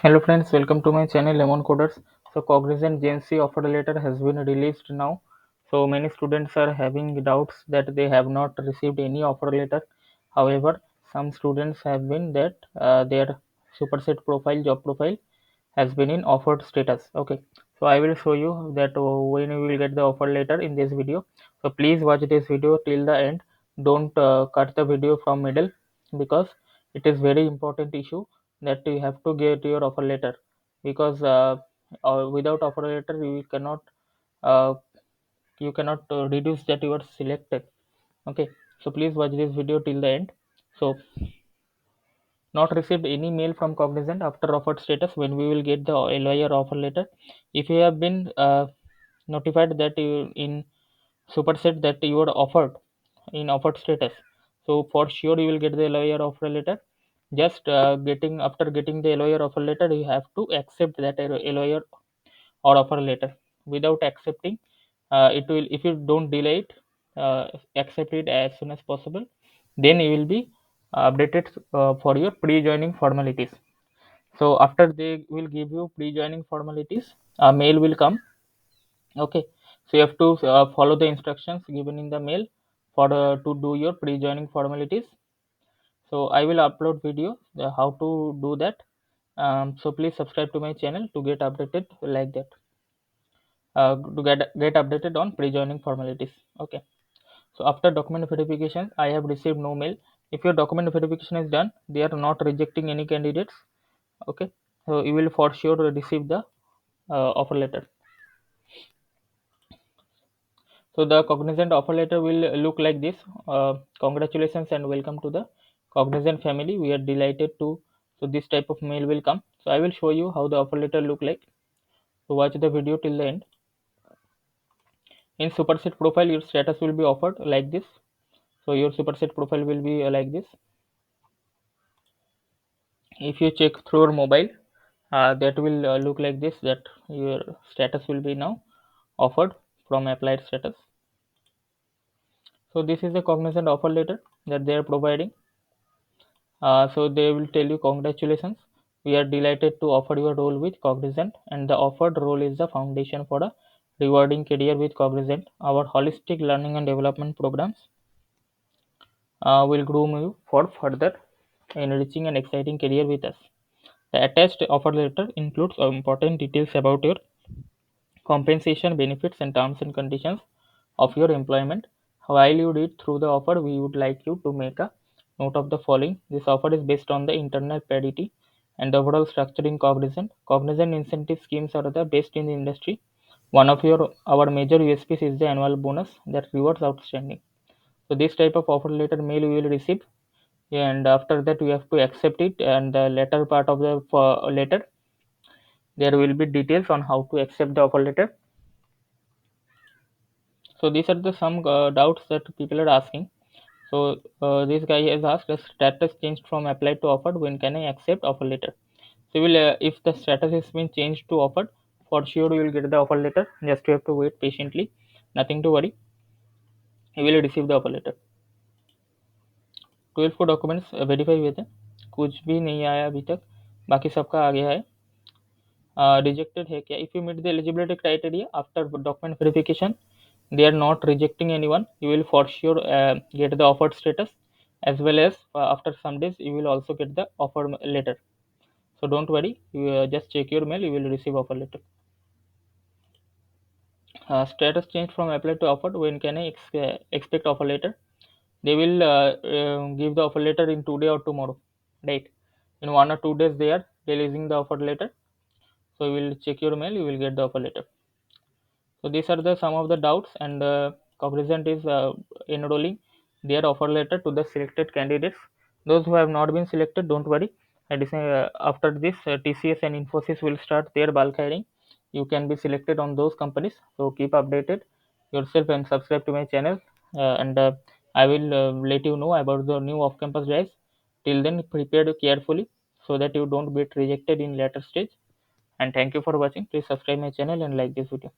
Hello friends, welcome to my channel Lemon Coders. So Cognizant Gen Z offer letter has been released now. So many students are having doubts that they have not received any offer letter. However, some students have been that their superset profile, job profile has been in offered status. Okay, so I will show you that when you will get the offer letter in this video. So please watch this video till the end. Don't cut the video from middle because it is very important issue that you have to get your offer letter because without offer letter uh, you cannot reduce that you are selected. Okay, so please watch this video till the end. So not received any mail from Cognizant after offered status. When we will get the LOI or offer letter, if you have been notified that you in superset that you are offered in offered status, so for sure you will get the LOI or offer letter. Just getting after getting the LOI or offer letter, you have to accept that LOI or offer letter. Without accepting, it will, if you don't delay it, accept it as soon as possible, then you will be updated for your pre-joining formalities. So after they will give you pre-joining formalities, a mail will come. Okay, so you have to follow the instructions given in the mail for to do your pre-joining formalities. So I will upload video how to do that. So please subscribe to my channel to get updated like that, to get updated on pre-joining formalities. Okay, so after document verification, I have received no mail. If your document verification is done, they are not rejecting any candidates. Okay, so you will for sure receive the offer letter. So the Cognizant offer letter will look like this. Congratulations and welcome to the Cognizant family. We are delighted to. So this type of mail will come. So I will show you how the offer letter look like. So watch the video till the end. In superset profile, your status will be offered like this. So your superset profile will be like this. If you check through your mobile, that will look like this. That your status will be now offered from applied status. So this is the Cognizant offer letter that they are providing. So they will tell you congratulations. We are delighted to offer you a role with Cognizant, and the offered role is the foundation for a rewarding career with Cognizant. Our holistic learning and development programs will groom you for further enriching and exciting career with us. The attached offer letter includes important details about your compensation, benefits, and terms and conditions of your employment. While you read through the offer, we would like you to make a note of the following. This offer is based on the internal parity and the overall structure in Cognizant. Cognizant incentive schemes are the best in the industry. One of our major USPs is the annual bonus that rewards outstanding. So this type of offer letter mail you will receive, and after that you have to accept it. And the latter part of the letter, there will be details on how to accept the offer letter. So these are the some doubts that people are asking. So this guy has asked, the status changed from applied to offered. When can I accept offer letter? So if the status has been changed to offered, for sure you will get the offer letter. Just you have to wait patiently. Nothing to worry. You will receive the offer letter. 12 को documents verify हुए थे, कुछ भी नहीं आया अभी तक, बाकी सबका आ गया है. Rejected है क्या? If you meet the eligibility criteria after document verification, they are not rejecting anyone. You will for sure get the offered status, as well as after some days you will also get the offer letter. So don't worry, you just check your mail, you will receive offer letter. Status changed from applied to offered. When can I expect offer letter? They will give the offer letter in today or tomorrow, right? In 1 or 2 days they are releasing the offer letter. So you will check your mail, you will get the offer letter. So these are the some of the doubts, and Cognizant is enrolling their offer letter to the selected candidates. Those who have not been selected, don't worry. After this, TCS and Infosys will start their bulk hiring. You can be selected on those companies. So keep updated yourself and subscribe to my channel. And I will let you know about the new off-campus drives. Till then, prepare carefully so that you don't get rejected in later stage. And thank you for watching. Please subscribe my channel and like this video.